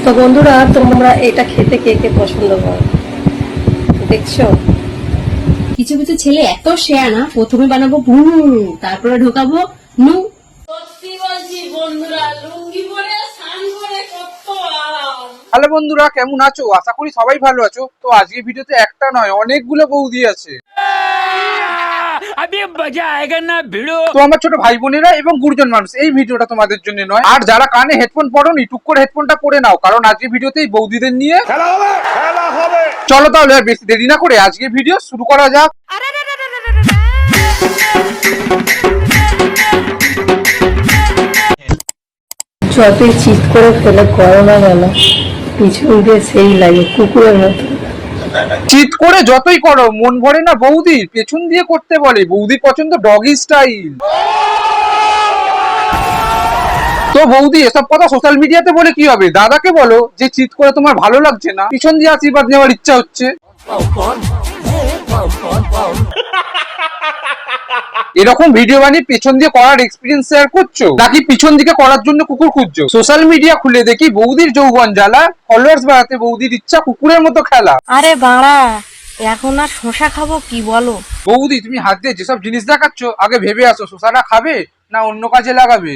তো বন্ধুরা, তোমরা এটা খেতে কে কে পছন্দ করো দেখছো? কিছু কিছু ছেলে এত শেয়ানা, প্রথমে বানাবো ভুল, তারপরে ঢোকাবো নু। সত্যি বলছি বন্ধুরা, লুঙ্গি পরে স্নান করে কত আরাম। হ্যালো বন্ধুরা, কেমন আছো? আশা করি সবাই ভালো আছো। তো আজকের ভিডিওতে একটা নয়, অনেকগুলো বৌদি আছে। তো আমার ছোট ভাই বোনেরা এবং গুরুজন মানুষ, এই ভিডিওটা তোমাদের জন্য নয়। আর যারা কানে হেডফোন পরোনি, টুক করে হেডফোনটা পরে নাও, কারণ আজকের ভিডিওতেই বৌদিদের নিয়ে খেলা হবে। চলো তাহলে আর বেশি দেরি না করে আজকের ভিডিও শুরু করা যাক। যতই চিৎ করে ফেলে করো না কেন, পিছন দিয়ে সেই লাগে কুকুরের মতো। চিৎ করে যতই করো, মন ভরে না বৌদির, পেছন দিয়ে করতে বলে। বৌদির পছন্দ ডগি স্টাইল। তো বৌদি, এসব কথা সোশ্যাল মিডিয়াতে বলে কি হবে? দাদাকে বলো যে চিৎ করে তোমার ভালো লাগছে না, পিছন দিয়ে আশীর্বাদ নেওয়ার ইচ্ছা হচ্ছে। এরকম ভিডিও বানিয়ে পেছন দিয়ে করার এক্সপিরিয়েন্স শেয়ার করছো, নাকি পিছন দিকে করার জন্য কুকুর খুঁজছো? সোশ্যাল মিডিয়া খুলে দেখি বৌদির যৌবন জ্বালা, ফলোয়ার্স বাড়াতে বৌদির ইচ্ছা কুকুরের মতো খেলা। আরে বাড়া, এখন আর শশা খাবো কি বলো? বৌদি, তুমি হাত দিয়ে যেসব জিনিস দেখাচ্ছ, আগে ভেবে আসো শশাটা খাবে না অন্য কাজে লাগাবে।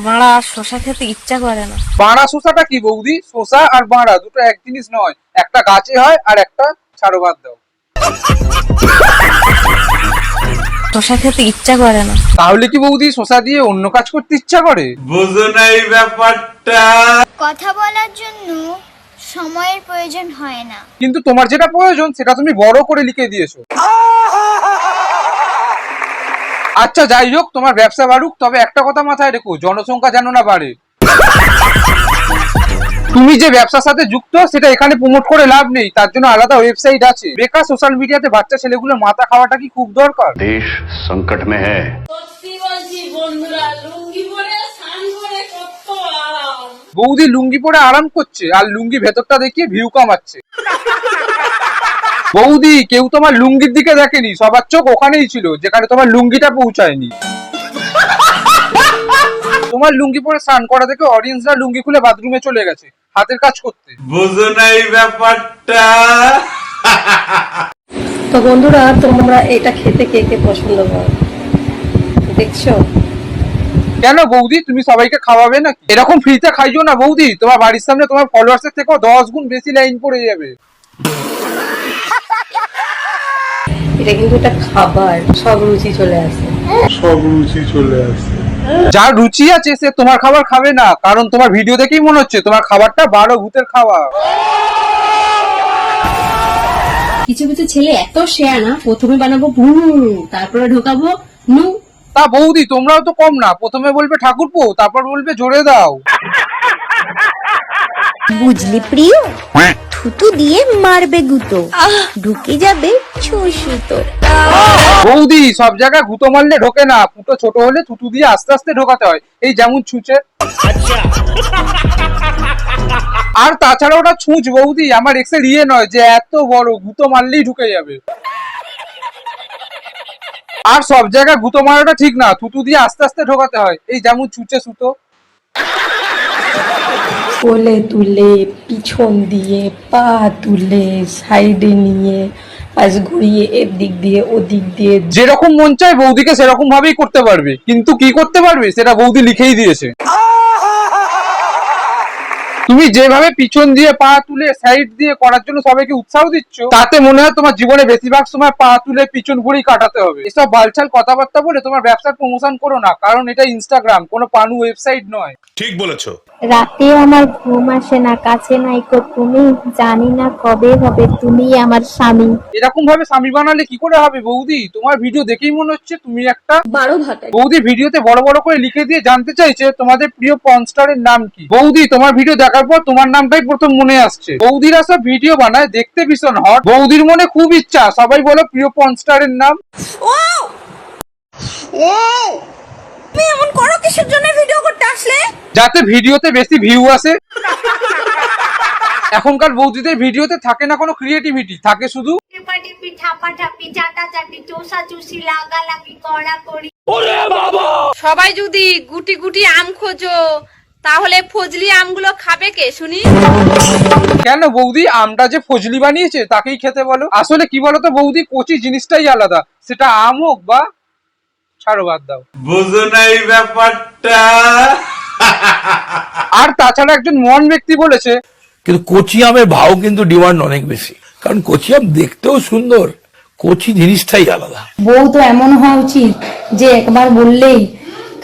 বাড়া, শশা খেতে ইচ্ছা করে না। বাঁড়া শশাটা কি বৌদি? শশা আর বাঁড়া দুটো এক জিনিস নয়, একটা গাছে হয় আর একটা ছাড়ো বাদ দাও। শশা খেতে ইচ্ছা করে না। তাহলে কি বৌদি শশা দিয়ে অন্য কাজ করতে ইচ্ছা করে? বুঝো না এই ব্যাপারটা। কথা বলার জন্য সময়ের প্রয়োজন হয় না। কিন্তু তোমার যেটা প্রয়োজন সেটা তুমি বড় করে লিখে দিয়েছো। আচ্ছা যাই হোক, তোমার ব্যবসা বাড়ুক, তবে একটা কথা মাথায় রেখো, জনসংখ্যা যেন না বাড়ে। তুমি যে ব্যবসার সাথে যুক্ত সেটা এখানে প্রমোট করে লাভ নেই, তার জন্য আলাদা ওয়েবসাইট আছে। বেকার সোশ্যাল মিডিয়াতে বাচ্চা ছেলেগুলো মাথা খাওয়াটা কি খুব দরকার? देश संकट में है। সত্যি বলছি বন্ধুরা, লুঙ্গি পরে স্নান করে কত আরাম। বৌদি লুঙ্গি পরে আরাম করছে আর লুঙ্গি ভেতরটা দেখিয়ে ভিউ কামাচ্ছে। বৌদি, কেউ তোমার লুঙ্গির দিকে দেখেনি, সবার চোখ ওখানেই ছিল যেখানে তোমার লুঙ্গিটা পৌঁছায়নি। তোমার লুঙ্গি পরে স্নান করা দেখে অডিয়েন্সরা লুঙ্গি খুলে বাথরুমে চলে গেছে হাতের কাজ করতে। বুঝো না এই ব্যাপারটা। তো বন্ধুরা, তোমরা এটা খেতে কে কে পছন্দ করো দেখছো? কেন বৌদি, তুমি সবাইকে খাওয়াবে নাকি? এরকম ফ্রিতে খাইও না বৌদি, তোমার বাড়ির সামনে তোমার ফলোয়ার্স এর থেকেও 10 গুণ বেশি লাইন পড়ে যাবে। এটা কিন্তু একটা খাবার, সব রুচি চলে আসে। যার রুচি আছে সে তোমার খাবার খাবে না, কারণ তোমার ভিডিও দেখেই মনে হচ্ছে তোমার খাবারটা 12 ভূতের খাওয়া। কিছু কিছু ছেলে এত শেয়ানা, প্রথমে বানাবো ভুল, তারপরে ঢোকাবো নু। তা বৌদি, তোমরাও তো কম না, প্রথমে বলবে ঠাকুরপো, তারপর বলবে জোরে দাও। বুঝলি প্রিয়, থুতু দিয়ে মারবে গুতো, ঢুকে যাবে ছুঁসুতো। বৌদি, সব জায়গায় গুঁতো মারলে ঢোকে না, ফুটো ছোট হলে থুতু দিয়ে আস্তে আস্তে ঢোকাতে হয়, এই যেমন ছুঁচে। আর তাছাড়া ওটা ছুঁচ বৌদি, আমার এক্সের ইয়ে নয় যে এত বড়, গুঁতো মারলেই ঢুকে যাবে। আর সব জায়গায় গুঁতো মারাটা ঠিক না, থুতু দিয়ে আস্তে আস্তে ঢোকাতে হয়, এই যেমন ছুঁচে সুতো। কোলে তুলে, পিছন দিয়ে, পা তুলে, সাইডে নিয়ে, পাশ ঘুরিয়ে, এর দিক দিয়ে ও দিক দিয়ে, যেরকম মন চায় বৌদিকে সেরকম ভাবেই করতে পারবে, কিন্তু কি করতে পারবে সেটা বৌদি লিখেই দিয়েছে। তুমি যেভাবে পিছন দিয়ে পা তুলে সাইড দিয়ে করার জন্য সবাইকে উৎসাহ দিচ্ছ, তাতে মনে হয় তোমার জীবনে বেশিরভাগ সময় পা তুলে পিছন ঘুরেই কাটাতে হবে। এসব বালছাল কথাবার্তা বলে তোমার ব্যবসার প্রমোশন করো না, কারণ এটা ইনস্টাগ্রাম, কোনো পানু ওয়েবসাইট নয়। ठीक बोलेছো। রাতেও আমার ঘুম আসে না, কাছে নাইকো তুমি, জানি না কবে হবে তুমি আমার স্বামী। এরকম ভাবে স্বামী বানালে কি করে হবে বৌদি? তোমার ভিডিও দেখেই মনে হচ্ছে তুমি একটা 12 ভাতা। বৌদি ভিডিওতে বড় বড় করে লিখে দিয়ে জানতে চাইছে তোমাদের প্রিয় পর্নস্টারের নাম কি। বৌদি, তোমার ভিডিও দেখার পর তোমার নামটাই প্রথম মনে আসছে। বৌদিরা সব ভিডিও বানায়, দেখতে ভীষণ হট, বৌদির মনে খুব ইচ্ছা সবাই বলো প্রিয় পর্নস্টারের নাম। তুমি এমন করো কিসের জন্য ভিডিও করতে আসলে? যাতে ভিডিওতে বেশি ভিউ আসে। এখনকার বৌদিদের ভিডিওতে থাকে না কোনো ক্রিয়েটিভিটি, থাকে শুধু টিপাটিপি, ঠাপাঠাপি, চাটাচাটি, চোষাচুষি, লাগালাগি, কড়াকড়ি। সবাই যদি গুটি গুটি আম খোঁজো, তাহলে ফজলি আমগুলো খাবে কে শুনি? কেন বৌদি, আমটা যে ফজলি বানিয়েছে তাকেই খেতে বলো। আসলে কি বলতো বৌদি, কচি জিনিসটাই আলাদা, সেটা আম হোক বা ছাড়ো, বাদ দাও। বুঝো নাই ব্যাপারটা। আর তাছাড়া একজন মহান ব্যক্তি বলেছে, কিন্তু কচি আমের ভাও কিন্তু ডিমান্ড অনেক বেশি, কারণ কচি আম দেখতেও সুন্দর, কচি জিনিসটাই আলাদা। বউ তো এমন হওয়া উচিত যে একবার বললেই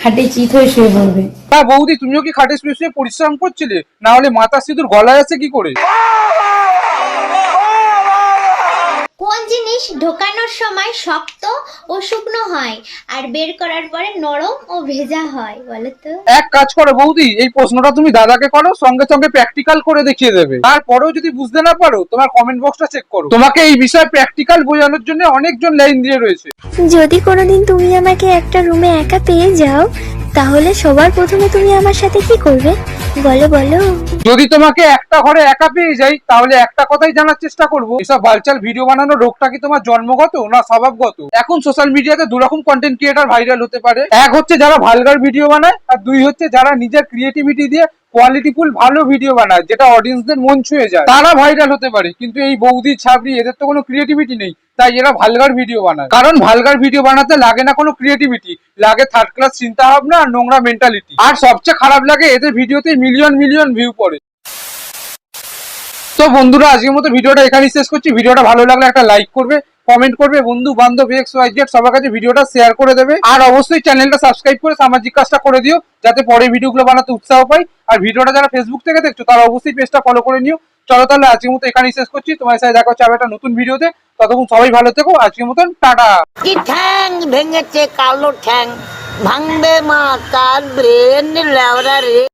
খাটে চিত হয়ে শুয়ে পড়বে। তা বৌদি, তুমিও কি খাটে শুয়ে শুয়ে পরিশ্রম করছিলে? না হলে মাথা সিঁদুর গলায় আছে কি করে? কোন জিনিস ঢোকানোর সময় শক্ত ও শুকনো হয় আর বের করার পরে নরম ও ভেজা হয় বলো তো? এক কাজ করো বৌদি, এই প্রশ্নটা তুমি দাদাকে করো, সঙ্গে সঙ্গে প্র্যাকটিক্যাল করে দেখিয়ে দেবে। তারপরেও যদি বুঝতে না পারো, তোমার কমেন্ট বক্সটা চেক করো, তোমাকে এই বিষয়ে প্র্যাকটিক্যাল বোঝানোর জন্য অনেকজন লাইন দিয়ে রয়েছে। যদি কোনোদিন তুমি আমাকে একটা রুমে একা পেয়ে যাও, তাহলে সবার প্রথমে তুমি আমার সাথে কি করবে বলো বলো? যদি তোমাকে একটা ঘরে একা পেয়ে যাই, তাহলে একটা কথাই জানার চেষ্টা করবো, এসব বালচাল ভিডিও বানানোর রোগটা কি তোমার জন্মগত না স্বভাবগত? এখন সোশ্যাল মিডিয়াতে দুরকম কন্টেন্ট ক্রিয়েটর ভাইরাল হতে পারে। এক হচ্ছে যারা ভালগার ভিডিও বানায়, আর দুই হচ্ছে যারা নিজের ক্রিয়েটিভিটি দিয়ে কোয়ালিটিফুল ভালো ভিডিও বানায়, যেটা অডিয়েন্সদের মন ছুঁয়ে যায়, তারা ভাইরাল হতে পারে। কিন্তু এই বৌদি ছাবড়ি, এদের তো কোনো ক্রিয়েটিভিটি নেই, তাই এরা ভালগার ভিডিও বানায়। কারণ ভালগার ভিডিও বানাতে লাগে না কোনো ক্রিয়েটিভিটি, লাগে থার্ড ক্লাস চিন্তা ভাবনা আর নোংরা মেন্টালিটি। আর সবচেয়ে খারাপ লাগে, এদের ভিডিওতে মিলিয়ন মিলিয়ন ভিউ পড়ে। তো বন্ধুরা, আজকের মতো ভিডিওটা এখানেই শেষ করছি। ভিডিওটা ভালো লাগলে একটা লাইক করবে, কমেন্ট করবে, বন্ধু বান্ধব XYZ সবার কাছে ভিডিওটা শেয়ার করে দেবে। আর অবশ্যই চ্যানেলটা সাবস্ক্রাইব করে সামাজিক কাজটা করে দিও, যাতে পরে ভিডিওগুলো বানাতে উৎসাহ পাই। আর ভিডিওটা যারা ফেসবুক থেকে দেখছো, তারা অবশ্যই পেজটা ফলো করে নিও। চলো তাহলে আজকের মতো এখানেই শেষ করছি, তোমার সাথে দেখা হচ্ছে আবার একটা নতুন ভিডিওতে। ততক্ষণ সবাই ভালো থেকো, আজকের মতন টাটা। কি ঠ্যাং ভেঙেছে কালো ঠ্যাং, ভাঙবে মা কার ব্রেন লেওরা রে।